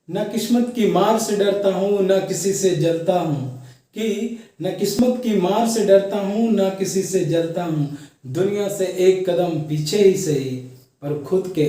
न किस्मत की मार से डरता हूँ न किसी से जलता हूँ। कि न किस्मत की मार से डरता हूँ न किसी से जलता हूँ। दुनिया से एक कदम पीछे ही सही पर खुद के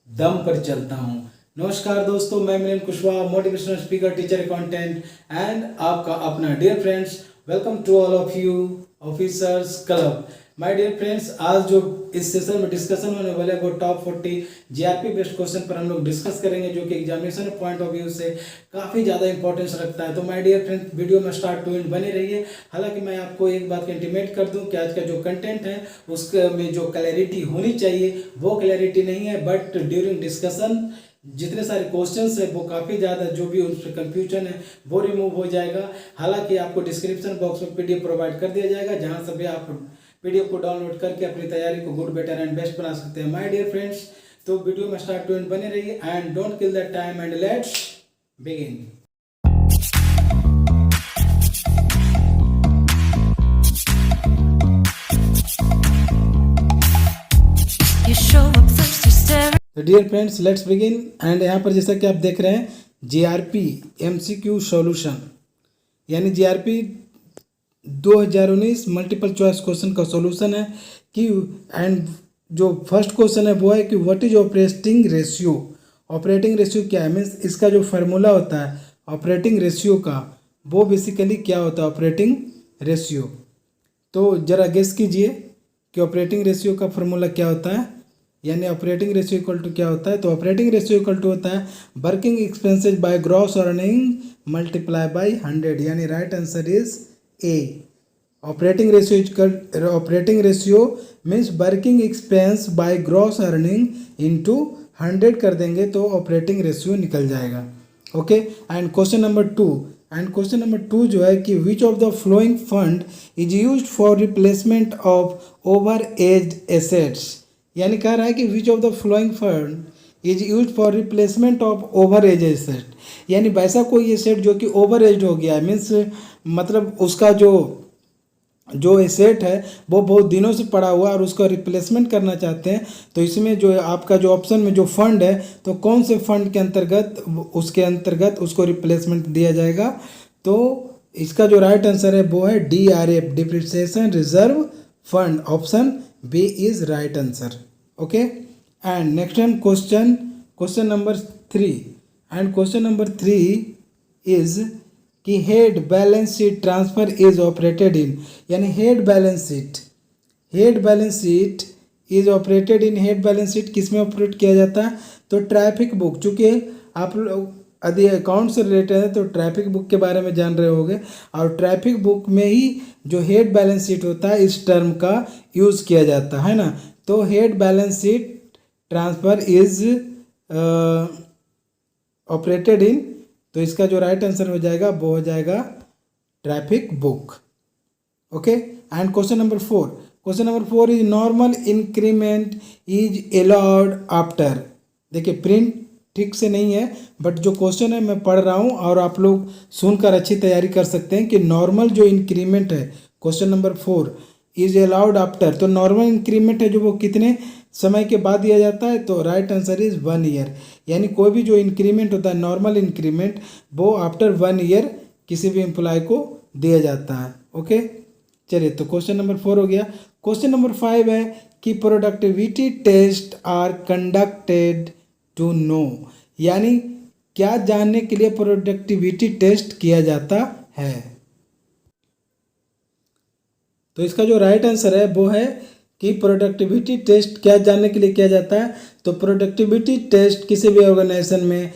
दम पर चलता हूँ। नमस्कार दोस्तों, मैं Milan Kushwaha, motivational speaker, teacher, content and आपका अपना dear friends. Welcome to all of you officers club. My dear friends, आज जो इस सेशन में डिस्कशन होने वाला है वो टॉप 40 जीआरपी बेस्ड क्वेश्चन पर हम लोग डिस्कस करेंगे, जो कि एग्जामिनेशन पॉइंट ऑफ व्यू से काफ़ी ज़्यादा इंपॉर्टेंस रखता है। तो माय डियर फ्रेंड्स, वीडियो में स्टार्ट टू एंड बने रहिए। हालांकि मैं आपको एक बात का इंटीमेट कर दूं कि आज का जो कंटेंट है उसके में जो क्लैरिटी होनी चाहिए वो क्लैरिटी नहीं है, बट ड्यूरिंग डिस्कशन जितने सारे क्वेश्चंस है वो काफ़ी ज़्यादा जो भी उन पर कन्फ्यूजन है वो रिमूव हो जाएगा। हालांकि आपको डिस्क्रिप्शन बॉक्स में पीडीएफ प्रोवाइड कर दिया जाएगा, जहां से भी आप पीडीएफ को डाउनलोड करके अपनी तैयारी को गुड, बेटर एंड बेस्ट बना सकते हैं। माय डियर फ्रेंड्स, तो वीडियो में स्टार्ट टू एंड बने रहिए and don't kill that time and let's begin. तो dear friends, let's begin. And यहाँ पर जैसा कि आप देख रहे हैं जीआरपी एमसीक्यू सॉल्यूशन, यानी जीआरपी 2019 मल्टीपल चॉइस क्वेश्चन का सॉल्यूशन है कि एंड जो फर्स्ट क्वेश्चन है वो है कि what is operating ratio. Operating ratio क्या है, मीन्स इसका जो फार्मूला होता है ऑपरेटिंग रेशियो का, वो बेसिकली क्या होता है ऑपरेटिंग रेशियो। तो ज़रा गेस कीजिए कि ऑपरेटिंग रेशियो का फार्मूला क्या होता है, यानी ऑपरेटिंग रेशियो इक्वल टू क्या होता है। तो ऑपरेटिंग रेशियो इक्वल टू होता है working expenses by gross earning multiply by 100, यानी right answer is A. Operating ratio means working expense by gross earning into 100 कर देंगे तो ऑपरेटिंग रेशियो निकल जाएगा। Okay, and question number two जो है कि which of the flowing fund is used for replacement of over aged assets, यानी कह रहा है कि which of the flowing fund is use for replacement of over as asset, यानी वैसा कोई एसेट जो कि ओवर एज हो गया है, मीन्स मतलब उसका जो एसेट है वो बहुत दिनों से पड़ा हुआ और उसका रिप्लेसमेंट करना चाहते हैं। तो इसमें जो आपका जो ऑप्शन में जो फंड है, तो कौन से फंड के अंतर्गत उसको रिप्लेसमेंट दिया जाएगा। तो इसका जो राइट आंसर है वो है DRF, depreciation reserve fund. Option B is right answer. Okay, and next time question number 3, and question number 3 is कि head balance sheet transfer is operated in, यानी head balance sheet is operated in. Head balance sheet किस में operate किया जाता है, तो traffic book. चूँकि आप लोग यदि अकाउंट से रिलेटेड है तो ट्रैफिक बुक के बारे में जान रहे होंगे, और ट्रैफिक बुक में ही जो हेड बैलेंस शीट होता है इस टर्म का यूज़ किया जाता है ना। तो head balance sheet transfer is operated इन, तो इसका जो राइट आंसर हो जाएगा वो हो जाएगा traffic book. Okay, and question number 4 is normal increment is allowed after. देखिए प्रिंट ठीक से नहीं है, बट जो क्वेश्चन है मैं पढ़ रहा हूँ और आप लोग सुनकर अच्छी तैयारी कर सकते हैं कि नॉर्मल जो इंक्रीमेंट है question number 4 is allowed after, तो नॉर्मल इंक्रीमेंट है जो वो कितने समय के बाद दिया जाता है, तो राइट आंसर इज 1 ईयर। यानी कोई भी जो इंक्रीमेंट होता है नॉर्मल इंक्रीमेंट वो आफ्टर 1 ईयर किसी भी एम्प्लॉय को दिया जाता है। ओके, चलिए तो क्वेश्चन नंबर 4 हो गया। क्वेश्चन नंबर 5 है कि productivity test are conducted to know, यानी क्या जानने के लिए प्रोडक्टिविटी टेस्ट किया जाता है। तो इसका जो राइट आंसर है वो है कि प्रोडक्टिविटी टेस्ट क्या जानने के लिए किया जाता है। तो प्रोडक्टिविटी टेस्ट किसी भी ऑर्गेनाइजेशन में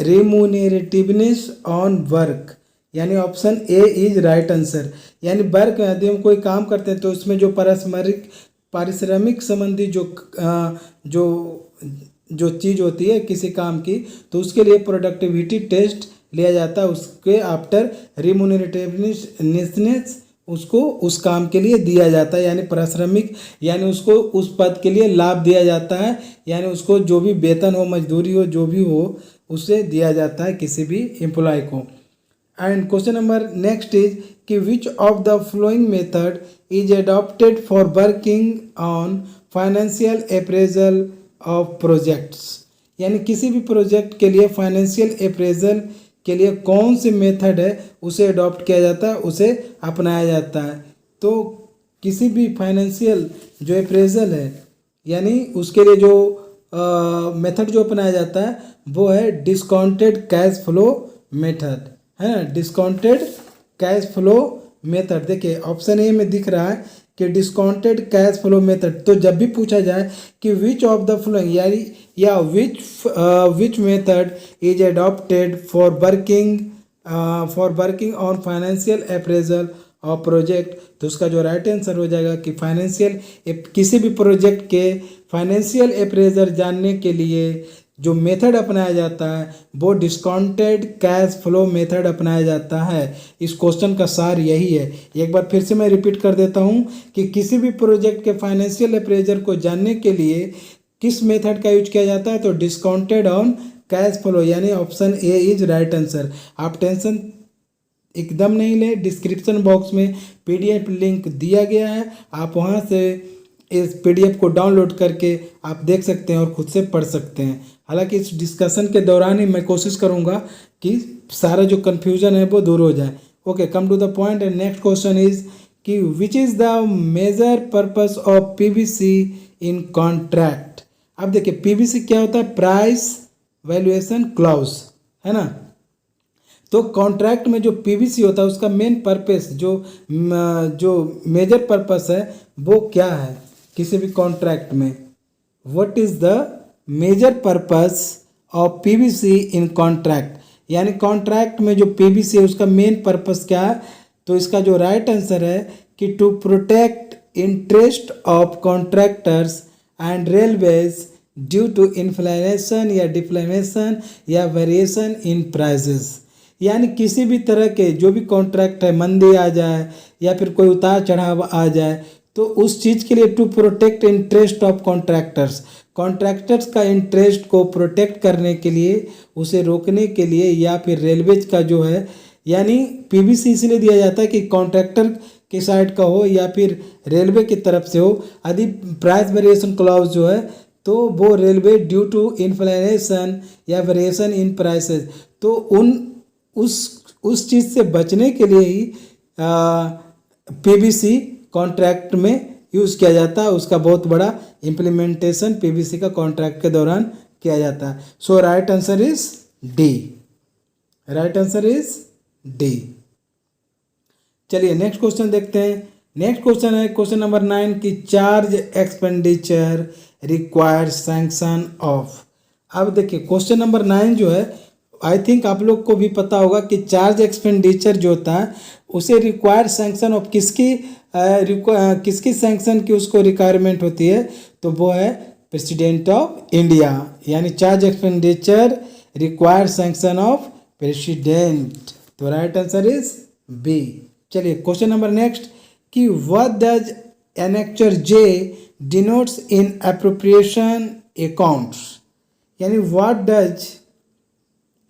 रिम्यूनरेटिवनेस ऑन वर्क, यानी option A is right answer. यानी वर्क यदि हम कोई काम करते हैं तो उसमें जो पारिश्रमिक संबंधी जो चीज़ होती है किसी काम की, तो उसके लिए प्रोडक्टिविटी टेस्ट लिया जाता है। उसके आफ्टर रिम्यूनरेटिवनेस उसको उस काम के लिए दिया जाता है, यानी पारिश्रमिक, यानी उसको उस पद के लिए लाभ दिया जाता है, यानी उसको जो भी वेतन हो, मजदूरी हो, जो भी हो उसे दिया जाता है किसी भी एम्प्लॉय को। And question number next is कि which of the following method is adopted for working on financial appraisal of projects, यानी किसी भी प्रोजेक्ट के लिए फाइनेंशियल अप्रेजल के लिए कौन सी मेथड है उसे अडॉप्ट किया जाता है, उसे अपनाया जाता है। तो किसी भी फाइनेंशियल जो अप्रेजल है यानी उसके लिए जो मेथड जो अपनाया जाता है वो है डिस्काउंटेड कैश फ्लो मेथड, है ना, डिस्काउंटेड कैश फ्लो मेथड। देखिए ऑप्शन ए में दिख रहा है कि डिस्काउंटेड कैश फ्लो मेथड। तो जब भी पूछा जाए कि विच ऑफ द फॉलोइंग यानी या which method is adopted for working on financial appraisal of project, तो उसका जो राइट आंसर हो जाएगा कि किसी भी प्रोजेक्ट के फाइनेंशियल अप्रेजल जानने के लिए जो मेथड अपनाया जाता है वो डिस्काउंटेड कैश फ्लो मेथड अपनाया जाता है। इस क्वेश्चन का सार यही है। एक बार फिर से मैं रिपीट कर देता हूँ कि किसी भी प्रोजेक्ट के फाइनेंशियल अप्रेजल को जानने के लिए किस मेथड का यूज किया जाता है, तो डिस्काउंटेड ऑन कैश फ्लो यानी option A is right answer. आप टेंशन एकदम नहीं ले, डिस्क्रिप्शन बॉक्स में पीडीएफ लिंक दिया गया है, आप वहाँ से इस पीडीएफ को डाउनलोड करके आप देख सकते हैं और खुद से पढ़ सकते हैं। हालांकि इस डिस्कशन के दौरान ही मैं कोशिश करूँगा कि सारा जो कन्फ्यूजन है वो दूर हो जाए। Okay, come to the point and next question is कि which is the major purpose of PVC in contract. अब देखिए पीवीसी क्या होता है, प्राइस वैल्यूएशन क्लॉज, है ना। तो कॉन्ट्रैक्ट में जो पीवीसी होता है उसका मेन पर्पस जो मेजर पर्पस है वो क्या है किसी भी कॉन्ट्रैक्ट में, what is the major purpose of PVC in contract, यानी कॉन्ट्रैक्ट में जो पीवीसी है उसका मेन पर्पस क्या है। तो इसका जो राइट आंसर है कि to protect interest of contractors and railways due to inflation या डिफ्लेमेशन या वेरिएशन इन प्राइसेस, यानी किसी भी तरह के जो भी कॉन्ट्रैक्ट है मंदी आ जाए या फिर कोई उतार चढ़ाव आ जाए तो उस चीज़ के लिए to protect interest of contractors का इंटरेस्ट को प्रोटेक्ट करने के लिए, उसे रोकने के लिए, या फिर रेलवेज का जो है यानी पीवीसी इसलिए दिया जाता है कि कॉन्ट्रैक्टर के साइड का हो या फिर रेलवे की तरफ से हो। यदि प्राइस वेरिएशन क्लॉज जो है तो वो रेलवे ड्यू टू इन्फ्लेशन या वेरिएशन इन प्राइसेस, तो उस चीज़ से बचने के लिए ही पीवीसी कॉन्ट्रैक्ट में यूज़ किया जाता है। उसका बहुत बड़ा इम्प्लीमेंटेशन पीवीसी का कॉन्ट्रैक्ट के दौरान किया जाता है। So right answer is D, right answer is D. चलिए नेक्स्ट क्वेश्चन देखते हैं। नेक्स्ट क्वेश्चन है क्वेश्चन नंबर 9 की charge expenditure required sanction of. अब देखिए क्वेश्चन नंबर 9 जो है आई थिंक आप लोग को भी पता होगा कि चार्ज एक्सपेंडिचर जो होता है उसे रिक्वायर्ड सैंक्शन ऑफ किसकी सैंक्शन की उसको रिक्वायरमेंट होती है, तो वो है प्रेसिडेंट ऑफ इंडिया, यानी charge expenditure required sanction of president. तो राइट आंसर इज बी। चलिए क्वेश्चन नंबर नेक्स्ट कि what does annexure J denotes in appropriation accounts, यानी what does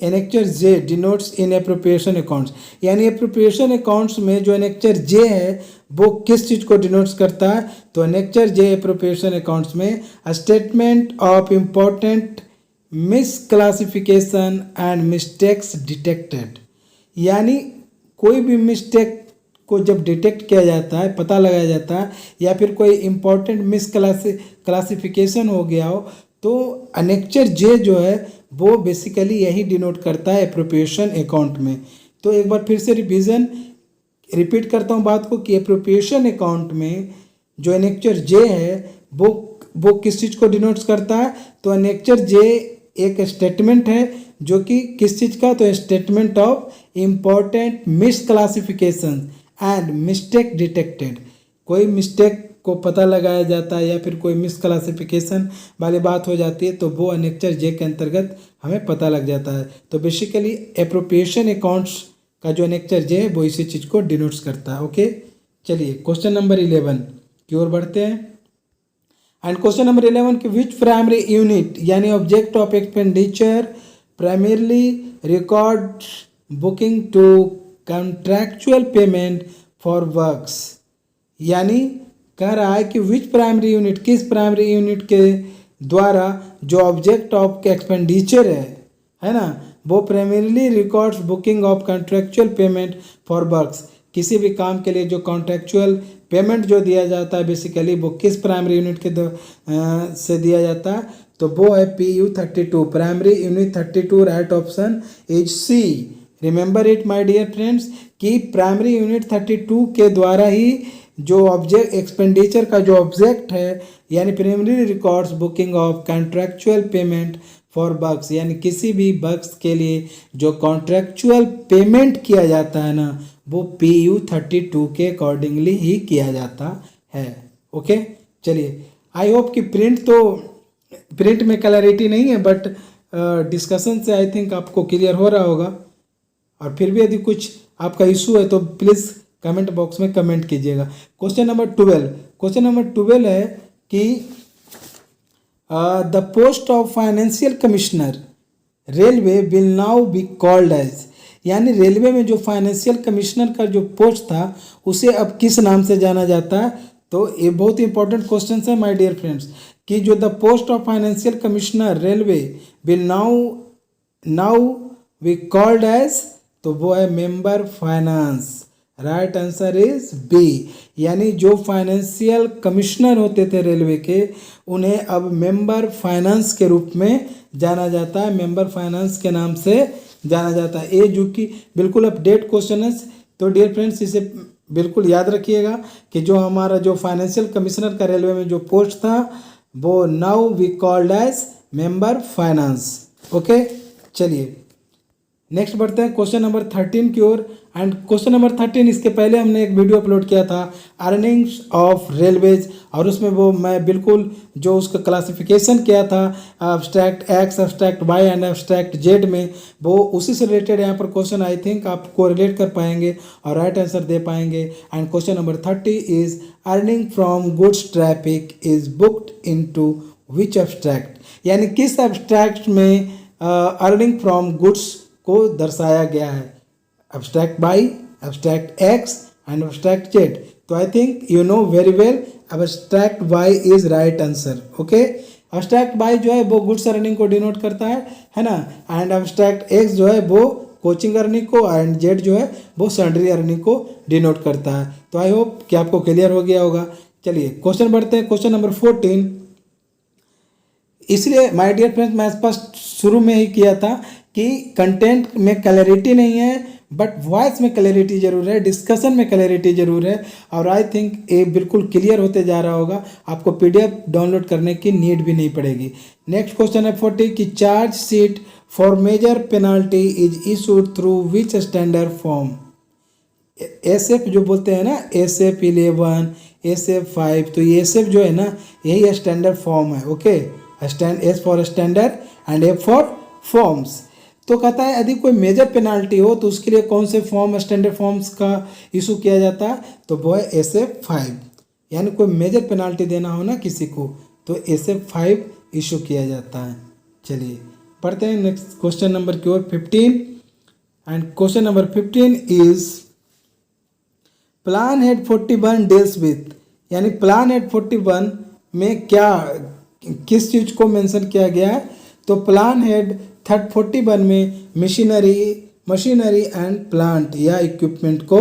annexure J denotes in appropriation accounts, यानी appropriation accounts में जो annexure जे है वो किस चीज़ को डिनोट्स करता है, तो एनेक्चर जे एप्रोप्रिएशन अकाउंट्स में statement of important misclassification and mistakes detected, यानी कोई भी मिस्टेक को जब डिटेक्ट किया जाता है, पता लगाया जाता है, या फिर कोई इम्पोर्टेंट क्लासिफिकेशन हो गया हो, तो एनेक्चर जे जो है वो बेसिकली यही डिनोट करता है एप्रोप्रिएशन अकाउंट में। तो एक बार फिर से रिपीट करता हूँ बात को कि एप्रोप्रिएशन अकाउंट में जो एनेक्चर जे है वो किस चीज़ को डिनोट्स करता है, तो एनेक्चर जे एक स्टेटमेंट है जो कि किस चीज़ का, तो statement of important misclassification and mistake detected, कोई मिस्टेक को पता लगाया जाता है या फिर कोई मिसक्लासिफिकेशन वाली बात हो जाती है तो वो एनेक्चर जे के अंतर्गत हमें पता लग जाता है। तो बेसिकली एप्रोप्रिएशन अकाउंट्स का जो एनेक्चर जे है वो इसी चीज़ को डिनोट्स करता है। ओके, चलिए क्वेश्चन नंबर 11 की ओर बढ़ते हैं। एंड क्वेश्चन नंबर 11 की विच प्राइमरी यूनिट यानी object of expenditure primarily record booking to contractual payment for works, यानी कह रहा है कि विच प्राइमरी यूनिट, किस प्राइमरी यूनिट के द्वारा जो ऑब्जेक्ट ऑफ एक्सपेंडिचर है ना, वो primarily records booking of contractual payment for works. किसी भी काम के लिए जो कॉन्ट्रेक्चुअल पेमेंट जो दिया जाता है बेसिकली वो किस प्राइमरी यूनिट के से दिया जाता है, तो वो है PU32, primary unit 32। Right option is C. Remember it my dear friends कि प्राइमरी यूनिट 32 के द्वारा ही जो ऑब्जेक्ट एक्सपेंडिचर का जो ऑब्जेक्ट है यानी primary records booking of contractual payment for bugs, यानी किसी भी बग्स के लिए जो कॉन्ट्रेक्चुअल पेमेंट किया जाता है ना वो PU32 के अकॉर्डिंगली ही किया जाता है। ओके, चलिए आई होप कि प्रिंट में क्लैरिटी नहीं है बट डिस्कशन से आई थिंक आपको क्लियर हो रहा होगा। और फिर भी यदि कुछ आपका इशू है तो प्लीज़ कमेंट बॉक्स में कमेंट कीजिएगा। क्वेश्चन नंबर 12 है कि the post of financial commissioner railway will now be called as, यानी रेलवे में जो फाइनेंशियल कमिश्नर का जो पोस्ट था उसे अब किस नाम से जाना जाता है। तो ये बहुत ही इंपॉर्टेंट क्वेश्चन है माय डियर फ्रेंड्स कि जो the post of financial commissioner railway will now be called as, तो वो है member finance. Right answer is B, यानी जो फाइनेंशियल कमिश्नर होते थे रेलवे के उन्हें अब मेंबर फाइनेंस के रूप में जाना जाता है, मेंबर फाइनेंस के नाम से जाना जाता है। ये जो कि बिल्कुल अपडेट क्वेश्चन है, तो डियर फ्रेंड्स इसे बिल्कुल याद रखिएगा कि जो हमारा जो फाइनेंशियल कमिश्नर का रेलवे में जो पोस्ट था वो now we called as member finance. Okay, चलिए नेक्स्ट बढ़ते हैं क्वेश्चन नंबर 13 की ओर। एंड क्वेश्चन नंबर 13 इसके पहले हमने एक वीडियो अपलोड किया था अर्निंग्स ऑफ रेलवेज, और उसमें वो मैं बिल्कुल जो उसका क्लासिफिकेशन किया था abstract X, abstract Y and abstract Z में, वो उसी से रिलेटेड यहाँ पर क्वेश्चन आई थिंक आप कोरिलेट कर पाएंगे और राइट आंसर दे पाएंगे। And question number 30 is earning from goods traffic is booked into which abstract, यानी किस एब्स्ट्रैक्ट में अर्निंग फ्रॉम गुड्स को दर्शाया गया है, abstract Y, abstract X and abstract Z. तो I think you know very well abstract Y is right answer. Okay, abstract Y जो है वो गुड्स अर्निंग को डिनोट करता है ना, एंड एब्स्ट्रैक्ट एक्स जो है वो कोचिंग अर्निंग को, एंड जेड जो है वो सैलरी अर्निंग को डिनोट करता है। तो आई होप कि आपको क्लियर हो गया होगा। चलिए क्वेश्चन बढ़ते हैं, क्वेश्चन नंबर 14। इसलिए माय डियर फ्रेंड्स मैं स्पष्ट शुरू में ही किया था कि कंटेंट में क्लैरिटी नहीं है बट वॉइस में क्लैरिटी जरूर है, डिस्कशन में क्लैरिटी जरूर है, और आई थिंक ये बिल्कुल क्लियर होते जा रहा होगा। आपको PDF डाउनलोड करने की नीड भी नहीं पड़ेगी। नेक्स्ट क्वेश्चन है 40 कि charge sheet for major penalty is issued through which standard form. SF जो बोलते हैं ना, SF 11, SF 5, तो ये SF जो है ना यही स्टैंडर्ड फॉर्म है। Okay, S for standard and F for forms. तो कहता है यदि कोई मेजर पेनाल्टी हो तो उसके लिए कौन से फॉर्म स्टैंडर्ड फॉर्म्स का इशू किया जाता है, तो वो है SF 5, यानी कोई मेजर पेनाल्टी देना हो ना किसी को तो SF 5 इशू किया जाता है। चलिए पढ़ते हैं नेक्स्ट क्वेश्चन नंबर की ओर 15। And question number 15 is plan head 41 deals with, यानी प्लान हेड 41 में क्या किस चीज़ को मेंशन किया गया है, तो प्लान हेड 41 में मशीनरी एंड प्लांट या इक्विपमेंट को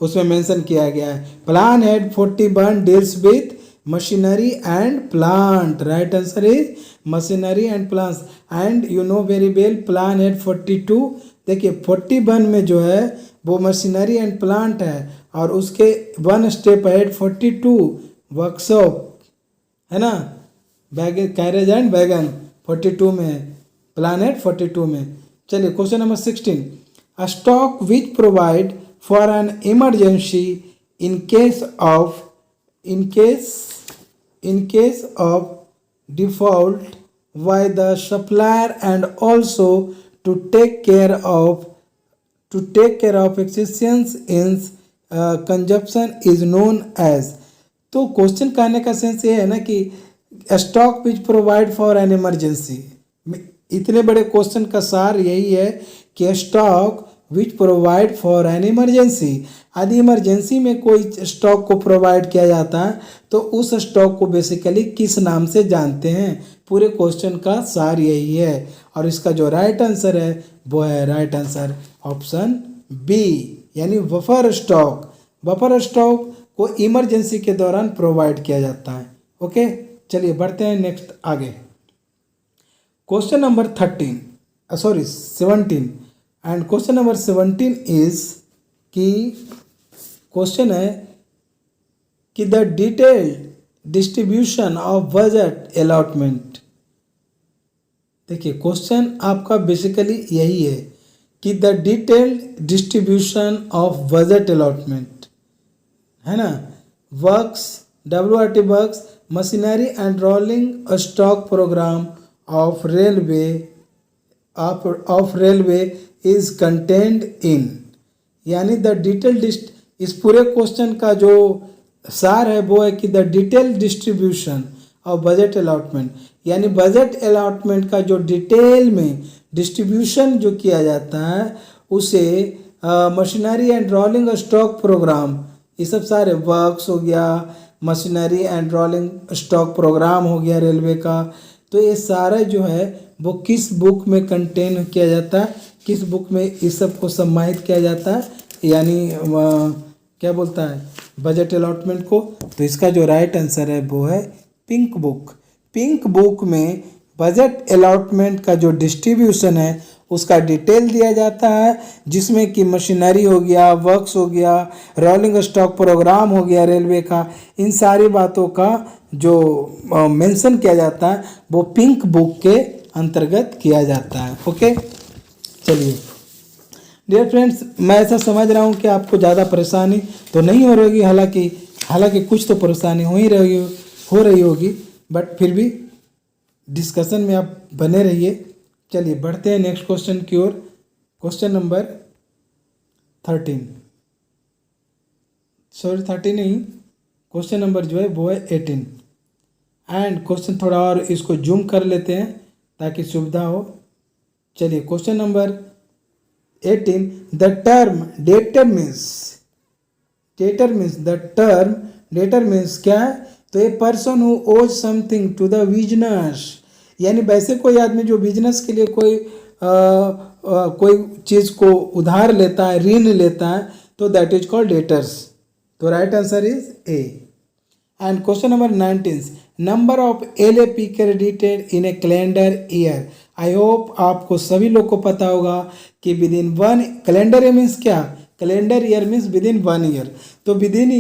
उसमें मेंशन किया गया है। Plan head 41 deals with machinery and plant. Right answer is machinery and plants. And you know very well plan head 42, देखिए 41 में जो है वो मशीनरी एंड प्लांट है, और उसके 1 स्टेप हेड 42 वर्कशॉप है ना, कैरेज एंड वैगन 42 में है, प्लान हेड 42 में। चलिए question number 16, a stock which provide for an emergency in case of default by the supplier and also to take care of excesses in consumption is known as. तो question कहने का sense ये है ना कि stock which provide for an emergency, इतने बड़े question का सार यही है कि stock which provide for an emergency. यदि इमरजेंसी में कोई स्टॉक को प्रोवाइड किया जाता है तो उस स्टॉक को बेसिकली किस नाम से जानते हैं। पूरे क्वेश्चन का सार यही है और इसका जो राइट आंसर है वो है राइट आंसर ऑप्शन बी, यानी बफर स्टॉक। बफर स्टॉक को इमरजेंसी के दौरान प्रोवाइड किया जाता है। ओके, चलिए बढ़ते हैं नेक्स्ट आगे। Question number 17 and question number 17 is कि क्वेश्चन है कि the detailed distribution of budget allotment. देखिए क्वेश्चन आपका बेसिकली यही है कि the detailed distribution of budget allotment है ना, works WRT works machinery and rolling stock program of railway is contained in, यानी द डिटेल इस पूरे क्वेश्चन का जो सार है वो है कि the detail distribution of budget allotment, यानी बजट अलॉटमेंट का जो डिटेल में डिस्ट्रीब्यूशन जो किया जाता है उसे machinery and rolling stock program, ये सब सारे वर्क्स हो गया, machinery and rolling stock program हो गया रेलवे का, तो ये सारा जो है वो किस बुक में कंटेन किया जाता है, किस बुक में इस सब को सम्मानित किया जाता है, यानी क्या बोलता है बजट अलॉटमेंट को। तो इसका जो राइट आंसर है वो है पिंक बुक। पिंक बुक में बजट अलॉटमेंट का जो डिस्ट्रीब्यूशन है उसका डिटेल दिया जाता है, जिसमें कि मशीनरी हो गया, वर्क्स हो गया, रोलिंग स्टॉक प्रोग्राम हो गया रेलवे का, इन सारी बातों का जो मेंशन किया जाता है वो पिंक बुक के अंतर्गत किया जाता है। ओके, चलिए डियर फ्रेंड्स, मैं ऐसा समझ रहा हूँ कि आपको ज़्यादा परेशानी तो नहीं हो रही, हालांकि कुछ तो परेशानी हो रही होगी, बट फिर भी डिस्कशन में आप बने रहिए। चलिए बढ़ते हैं नेक्स्ट क्वेश्चन की ओर। क्वेश्चन नंबर 13 नहीं, क्वेश्चन नंबर जो है वो है 18 एंड क्वेश्चन थोड़ा और इसको जूम कर लेते हैं ताकि सुविधा हो। चलिए question number 18, the term debtor means क्या है, तो a person who owes something to the business, यानी वैसे कोई आदमी जो बिजनेस के लिए कोई चीज़ को उधार लेता है, ऋण लेता है, तो दैट इज कॉल्ड डेटर्स। तो right answer is A. And question number 19, number of LAP credited in a calendar year. I hope आपको सभी लोग को पता होगा कि within one calendar year means क्या, calendar year means within 1 year. तो विद इन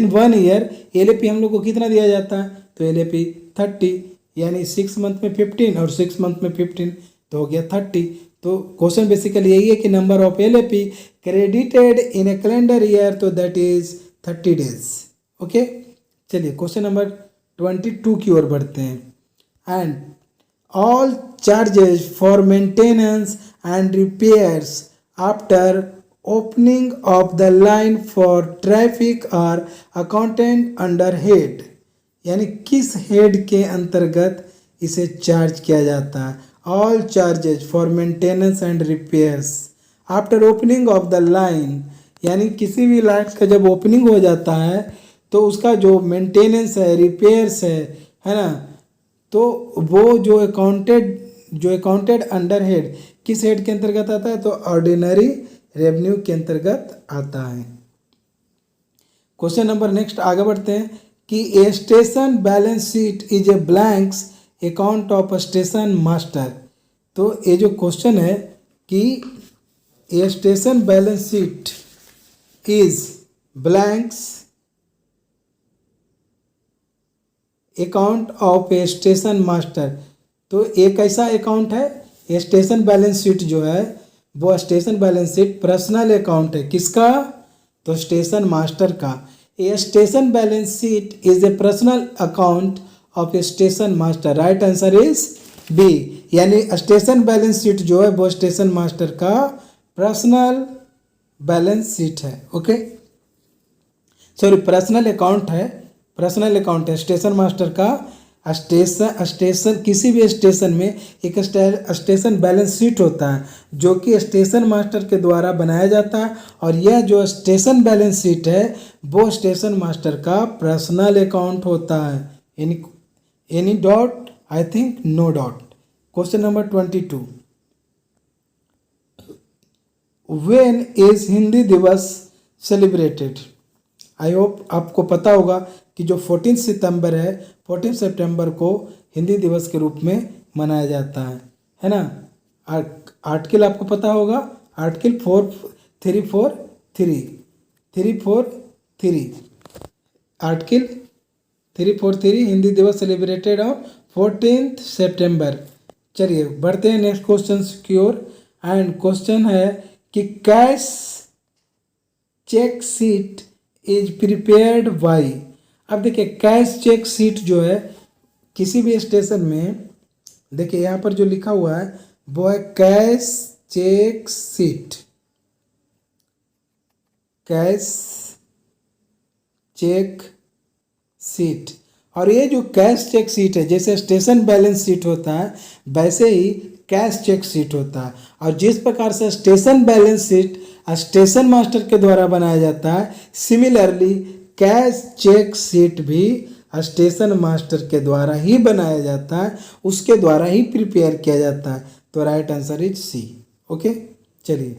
1 ईयर LAP हम लोग को कितना दिया जाता है, तो LAP 30, यानी 6 मंथ में 15 और 6 मंथ में 15 तो हो गया 30। तो क्वेश्चन बेसिकली यही है कि number of LAP credited in a calendar year, तो दैट इज 30 डेज। ओके, चलिए क्वेश्चन नंबर 22 की ओर बढ़ते हैं। And all charges for maintenance and repairs after opening of the line for traffic are accounted under head, यानी किस head के अंतर्गत इसे चार्ज किया जाता है। All charges for maintenance and repairs after opening of the line, यानी किसी भी लाइन का जब ओपनिंग हो जाता है तो उसका जो मेंटेनेंस है, रिपेयर्स है ना, तो वो जो अकाउंटेड अंडर हेड किस हेड के अंतर्गत आता है, तो ऑर्डिनरी रेवेन्यू के अंतर्गत आता है। क्वेश्चन नंबर नेक्स्ट आगे बढ़ते हैं कि a station balance sheet is a blanks account of station master. तो ये जो क्वेश्चन है कि a station balance sheet is blanks account of a station master. तो एक ऐसा अकाउंट है, ये स्टेशन बैलेंस शीट जो है वो station balance sheet personal account है, किसका, तो स्टेशन मास्टर का। A station balance sheet is a personal account of a station master. Right answer is B, यानी स्टेशन बैलेंस शीट जो है वो स्टेशन मास्टर का पर्सनल बैलेंस शीट है। ओके, सॉरी पर्सनल अकाउंट है स्टेशन मास्टर का station किसी भी स्टेशन में एक स्टेशन बैलेंस शीट होता है जो कि स्टेशन मास्टर के द्वारा बनाया जाता है, और यह जो स्टेशन बैलेंस शीट है वो स्टेशन मास्टर का पर्सनल अकाउंट होता है। Any doubt, I think no doubt. Question number 22, when is Hindi Diwas celebrated? I hope आपको पता होगा कि जो 14 सितंबर है, 14 सितंबर को हिंदी दिवस के रूप में मनाया जाता है ना। आर्टिकल आपको पता होगा, article 343 article 343 Hindi Diwas celebrated on 14 सितंबर। चलिए बढ़ते हैं नेक्स्ट क्वेश्चन की ओर। एंड क्वेश्चन है कि cash cheque sheet is prepared by. अब देखिए कैश चेक शीट जो है किसी भी स्टेशन में, देखिए यहाँ पर जो लिखा हुआ है वो है cash cheque sheet. Cash cheque sheet, और ये जो कैश चेक शीट है जैसे स्टेशन बैलेंस शीट होता है वैसे ही कैश चेक शीट होता है। और जिस प्रकार से station balance sheet station master के द्वारा बनाया जाता है, सिमिलरली कैश चेक शीट भी स्टेशन मास्टर के द्वारा ही बनाया जाता है, उसके द्वारा ही प्रिपेयर किया जाता है। तो right answer is C. Okay, चलिए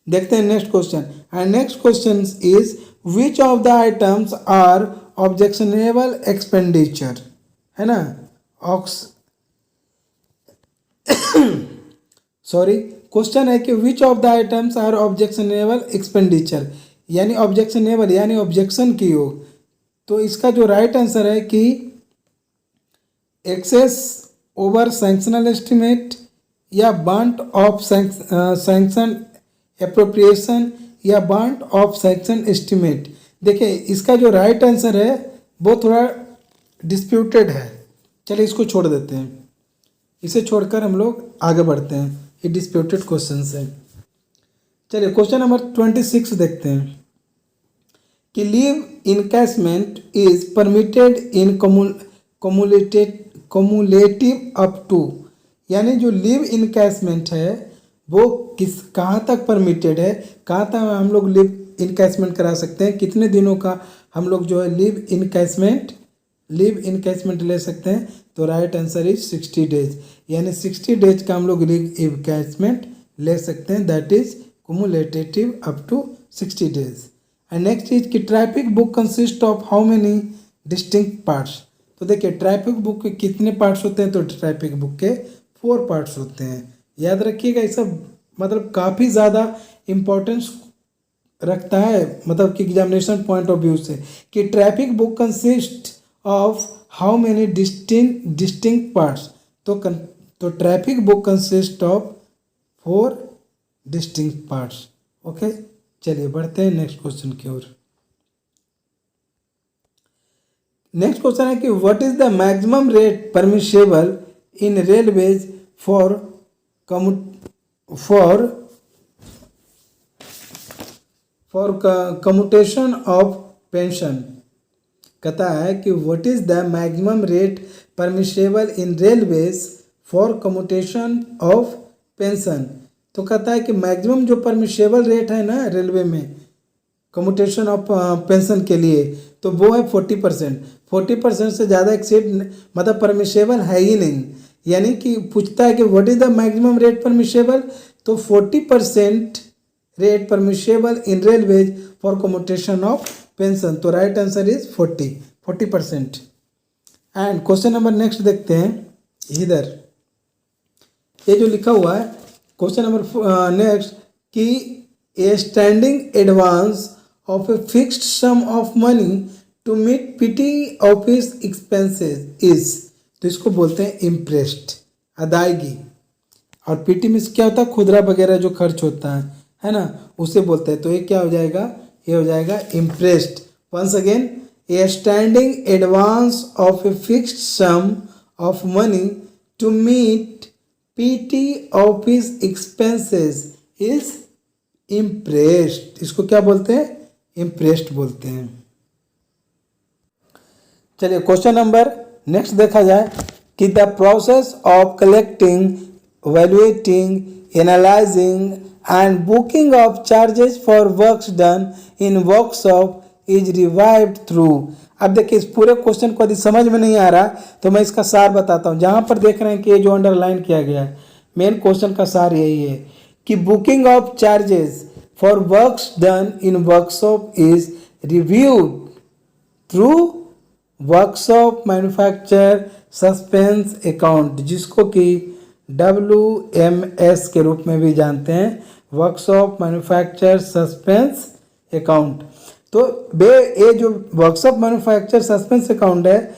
देखते हैं next question. And next question is which of the items are objectionable expenditure, है ना। सॉरी, क्वेश्चन है कि which of the items are objectionable expenditure, यानी ऑब्जेक्शनेबल यानी ऑब्जेक्शन की हो। तो इसका जो राइट आंसर है कि एक्सेस ओवर सैंक्शनल एस्टिमेट, या बांट ऑफ सैंक्शन एप्रोप्रिएशन, या बांट ऑफ सैंक्शन एस्टिमेट। देखिए इसका जो राइट आंसर है वो थोड़ा डिस्प्यूटेड है। चलिए इसको छोड़ देते हैं, इसे छोड़कर हम लोग आगे बढ़ते हैं, ये डिस्प्यूटेड क्वेश्चन है। चलिए क्वेश्चन नंबर 26 देखते हैं कि leave encashment is permitted in cumulative up to, यानी जो लीव इनकैशमेंट है वो कहाँ तक परमिटेड है, कहाँ तक हम लोग लीव इनकैशमेंट करा सकते हैं, कितने दिनों का हम लोग जो है लीव इनकैशमेंट ले सकते हैं। तो राइट आंसर इज 60 डेज, यानी 60 डेज का हम लोग लीव इनकैशमेंट ले सकते हैं, that is cumulative up to 60 days. And next is कि traffic book consist of how many distinct parts. तो देखिए ट्रैफिक बुक के कितने पार्ट्स होते हैं, तो ट्रैफिक बुक के 4 पार्ट्स होते हैं। याद रखिएगा, ये सब मतलब काफ़ी ज़्यादा इम्पोर्टेंस रखता है, मतलब कि एग्जामिनेशन पॉइंट ऑफ व्यू से, कि traffic book consist of how many distinct parts. तो traffic book consist of 4 distinct parts. Okay, चलिए बढ़ते हैं नेक्स्ट क्वेश्चन की ओर। नेक्स्ट क्वेश्चन है कि what is the maximum rate permissible in railways for commutation of pension. कहता है कि what is the maximum rate permissible in railways for commutation of pension. तो कहता है कि मैक्सिमम जो परमिशेबल रेट है ना रेलवे में कम्यूटेशन ऑफ पेंशन के लिए, तो वो है 40%। 40% से ज़्यादा एक्सीड मतलब परमिशेबल है ही नहीं, यानी कि पूछता है कि what is the maximum rate permissible, तो 40% rate permissible in railways for commutation of pension. तो right answer is 40%। And question number next देखते हैं इधर, ये जो लिखा हुआ है क्वेश्चन नंबर नेक्स्ट कि a standing advance of a fixed sum of money to meet PT office expenses is. तो इसको बोलते हैं इम्प्रेस्ड, अदायगी। और पीटी में क्या होता है, खुदरा वगैरह जो खर्च होता है ना, उसे बोलते हैं। तो ये क्या हो जाएगा, ये हो जाएगा impressed. Once again, a standing advance of a fixed sum of money to meet PT office expenses is impressed. इसको क्या बोलते हैं, इम्प्रेस्ड बोलते हैं। चलिए क्वेश्चन नंबर नेक्स्ट देखा जाए कि the process of collecting, evaluating, analysing and booking of charges for works done in workshop is revived through. अब देखिए इस पूरे क्वेश्चन को यदि समझ में नहीं आ रहा तो मैं इसका सार बताता हूँ। जहाँ पर देख रहे हैं कि ये जो अंडरलाइन किया गया है, मेन क्वेश्चन का सार यही है कि booking of charges for works done in workshop is reviewed through workshop manufacture suspense account, जिसको कि WMS के रूप में भी जानते हैं, वर्कशॉप मैन्युफैक्चर सस्पेंस अकाउंट। तो ये जो वर्कशॉप मैन्युफैक्चर सस्पेंस अकाउंट है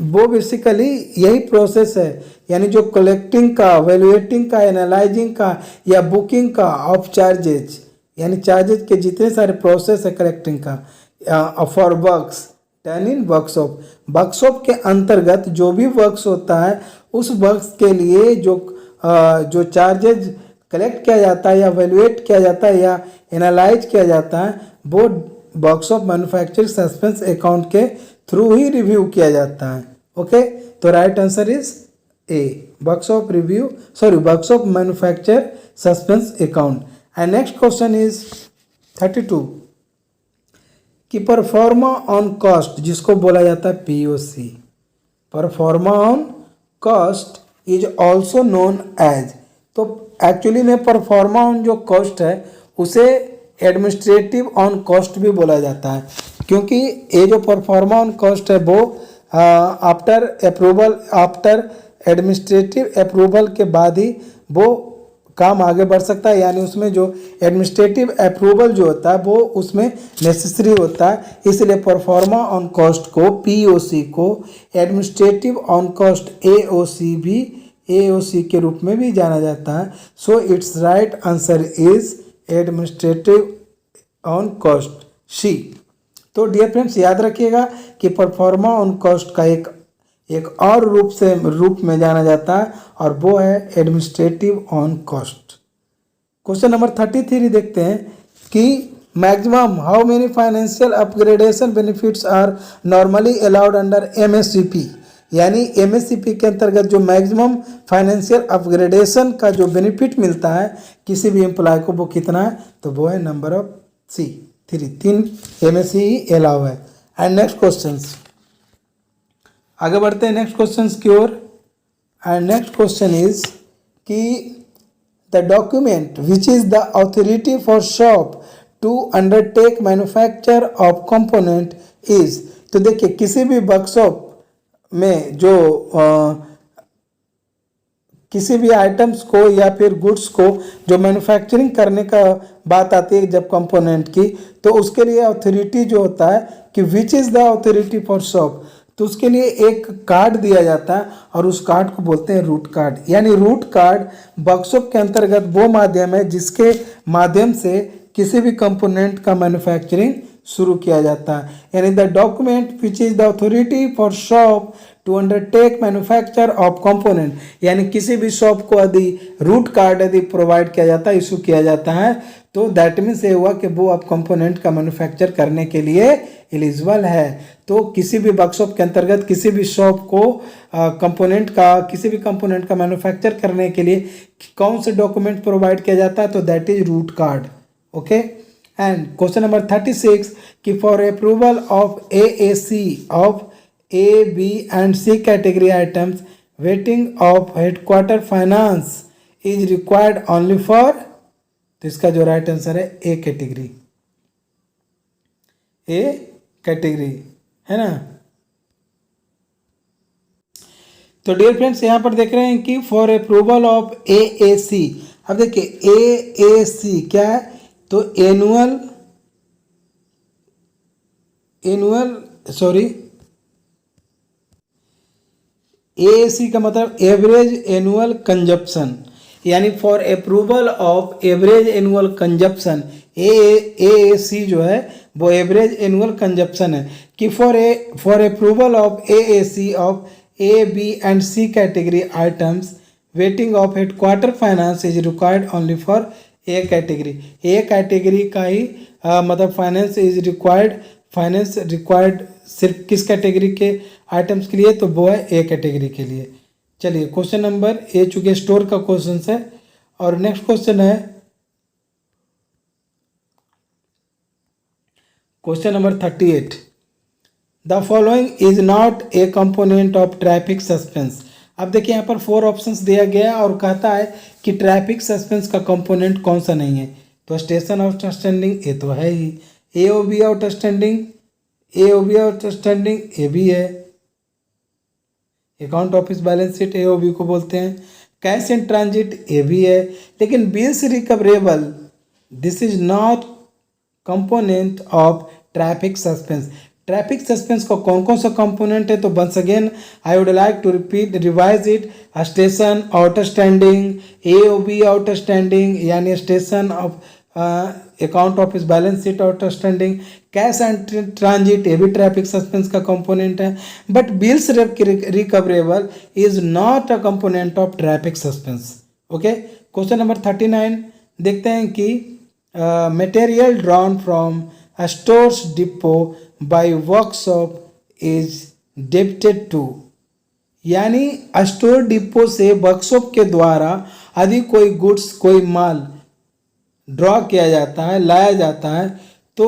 वो बेसिकली यही प्रोसेस है, यानी जो कलेक्टिंग का, वैल्यूएटिंग का, एनालाइजिंग का या बुकिंग का ऑफ चार्जेज, यानी चार्जेज के जितने सारे प्रोसेस है कलेक्टिंग का for works done in workshop. Workshop के अंतर्गत जो भी वर्क्स होता है उस वर्क्स के लिए जो चार्जेज कलेक्ट किया जाता है या वैल्यूएट किया जाता है या एनालाइज किया जाता है वो वर्कशॉप मैन्युफैक्चर सस्पेंस अकाउंट के थ्रू ही रिव्यू किया जाता है। ओके, तो right answer is A, workshop manufacture suspense account. And next question is 32 कि परफॉर्मा ऑन कॉस्ट, जिसको बोला जाता है POC, proforma on cost is also known as. तो एक्चुअली में परफॉर्मा ऑन जो कॉस्ट है उसे एडमिनिस्ट्रेटिव ऑन कॉस्ट भी बोला जाता है, क्योंकि ये जो परफॉर्मा ऑन कॉस्ट है वो आफ्टर एडमिनिस्ट्रेटिव अप्रूवल के बाद ही वो काम आगे बढ़ सकता है, यानी उसमें जो एडमिनिस्ट्रेटिव अप्रूवल जो होता है वो उसमें नेसेसरी होता है। इसलिए परफॉर्मा ऑन कॉस्ट को, POC को एडमिनिस्ट्रेटिव ऑन कॉस्ट AOC के रूप में भी जाना जाता है। So it's right answer is administrative on cost C। तो डियर फ्रेंड्स याद रखिएगा कि परफॉर्मा ऑन कॉस्ट का एक और रूप में जाना जाता है और वो है administrative on cost. Question number 33 देखते हैं कि maximum how many financial upgradation benefits are normally allowed under MSCP, यानी MSCP के अंतर्गत जो मैक्सिमम फाइनेंशियल अपग्रेडेशन का जो बेनिफिट मिलता है किसी भी एम्प्लॉय को वो कितना है, तो वो है नंबर ऑफ C, 3 MSC ही अलाउ है। एंड नेक्स्ट क्वेश्चन, आगे बढ़ते हैं नेक्स्ट क्वेश्चन की ओर। एंड नेक्स्ट क्वेश्चन इज कि the document which is the authority for shop to undertake manufacture of component is. तो देखिए किसी भी वर्कशॉप में जो किसी भी आइटम्स को या फिर गुड्स को जो मैन्युफैक्चरिंग करने का बात आती है जब कंपोनेंट की, तो उसके लिए अथॉरिटी जो होता है कि which is the authority for shop, तो उसके लिए एक कार्ड दिया जाता है और उस कार्ड को बोलते हैं रूट कार्ड। यानी रूट कार्ड वर्कशॉप के अंतर्गत वो माध्यम है जिसके माध्यम से किसी भी कंपोनेंट का मैन्युफैक्चरिंग शुरू किया जाता है। यानी the document which is the authority for shop to undertake manufacture of component, यानी किसी भी शॉप को यदि रूट कार्ड यदि प्रोवाइड किया जाता है, इशू किया जाता है, तो दैट मीन्स ये हुआ कि वो अब कंपोनेंट का मैन्युफैक्चर करने के लिए एलिजिबल है। तो किसी भी वर्कशॉप के अंतर्गत किसी भी शॉप को किसी भी कंपोनेंट का मैन्युफैक्चर करने के लिए कौन से डॉक्यूमेंट प्रोवाइड किया जाता है, तो that is root card. Okay, and question number 36 कि for approval of AAC of A, B and C category items, weighting of headquarter finance is required only for, तो इसका जो राइट आंसर है A category है ना। तो dear friends यहाँ पर देख रहे हैं कि फॉर अप्रूवल ऑफ AAC, अब देखिए AAC क्या है, तो AAC का मतलब एवरेज एनुअल कंजप्शन, यानी for approval of average annual consumption AAC जो है वो एवरेज एनुअल कंजप्शन है कि for approval of AAC of A, B and C category items waiting of headquarter finance is required only for A category. A category का ही मतलब finance is required finance required सिर्फ किस category के items के लिए, तो वो है ए कैटेगरी के लिए। चलिए क्वेश्चन नंबर ए चूंकि स्टोर का क्वेश्चन है, और नेक्स्ट क्वेश्चन है question number 38। The following is not a component of traffic suspense. अब देखिए यहाँ पर 4 ऑप्शंस दिया गया है और कहता है कि ट्रैफिक सस्पेंस का कंपोनेंट कौन सा नहीं है। तो स्टेशन आउटस्टैंडिंग ये तो है ही, एओबी आउटस्टैंडिंग, एओबी आउटस्टैंडिंग ये भी है, account office balance sheet AOB को बोलते हैं, कैश इन ट्रांजिट ये भी है, लेकिन bills recoverable this is not component of traffic suspense. Traffic suspense का कौन कौन सा कंपोनेंट है, तो once again I would like to repeat revise it. Station outstanding, AOB outstanding यानी station of account office balance sheet outstanding, cash and transit ये भी traffic suspense का कंपोनेंट है, but bills recoverable is not a component of traffic suspense. Okay, question number 39 देखते हैं कि material drawn from a store's depot by workshop is debited to, यानी store depot से workshop के द्वारा यदि कोई गुड्स कोई माल ड्रॉ किया जाता है, लाया जाता है, तो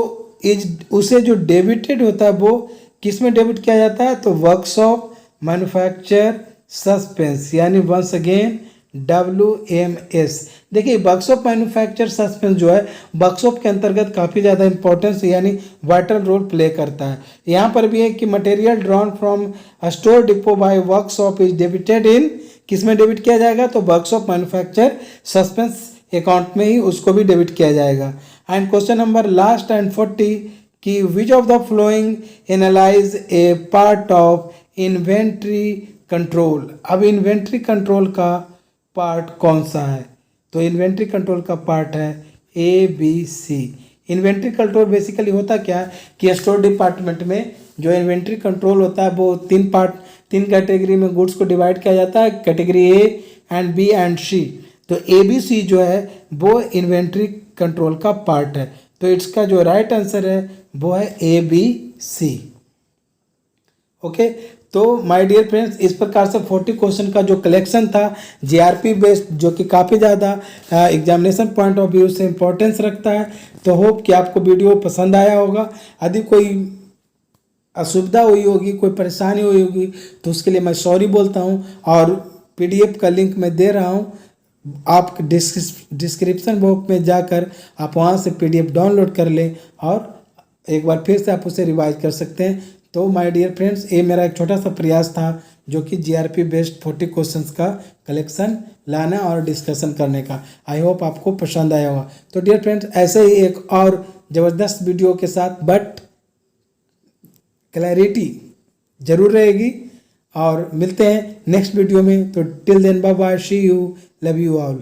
उसे जो डेबिटेड होता है वो किस में डेबिट किया जाता है, तो वर्कशॉप मैन्युफैक्चर सस्पेंस यानी वंस अगेन WMS। देखिए वर्कशॉप मैन्युफैक्चर सस्पेंस जो है वर्कशॉप के अंतर्गत काफ़ी ज़्यादा इंपॉर्टेंस यानी वाइटल रोल प्ले करता है। यहाँ पर भी है कि material drawn from store depot by workshop is debited in, किस में डेबिट किया जाएगा, तो वर्कशॉप मैन्युफैक्चर सस्पेंस अकाउंट में ही उसको भी डेबिट किया जाएगा। And question number last and 40 कि which of the flowing analyse A part of inventory control. अब इन्वेंट्री कंट्रोल का पार्ट कौन सा है, तो इन्वेंट्री कंट्रोल का पार्ट है ABC। इन्वेंट्री कंट्रोल बेसिकली होता क्या है कि स्टोर डिपार्टमेंट में जो इन्वेंट्री कंट्रोल होता है वो 3 कैटेगरी में गुड्स को डिवाइड किया जाता है, category A and B and C। तो ABC जो है वो इन्वेंट्री कंट्रोल का पार्ट है, तो इसका जो राइट आंसर है वो है ABC। ओके, तो माय डियर फ्रेंड्स इस प्रकार से 40 क्वेश्चन का जो कलेक्शन था जीआरपी बेस्ड, जो कि काफ़ी ज़्यादा एग्जामिनेशन पॉइंट ऑफ व्यू से इम्पोर्टेंस रखता है। तो होप कि आपको वीडियो पसंद आया होगा। यदि कोई असुविधा हुई होगी, कोई परेशानी हुई होगी, तो उसके लिए मैं सॉरी बोलता हूँ, और PDF का लिंक मैं दे रहा हूँ, आप डिस्क्रिप्शन बॉक्स में जाकर आप वहाँ से PDF डाउनलोड कर लें और एक बार फिर से आप उसे रिवाइज कर सकते हैं। तो माय डियर फ्रेंड्स ये मेरा एक छोटा सा प्रयास था जो कि जीआरपी बेस्ड 40 क्वेश्चंस का कलेक्शन लाना और डिस्कशन करने का। आई होप आपको पसंद आया होगा। तो डियर फ्रेंड्स ऐसे ही एक और ज़बरदस्त वीडियो के साथ बट क्लैरिटी जरूर रहेगी, और मिलते हैं नेक्स्ट वीडियो में। तो till then bye bye, see you, love you all.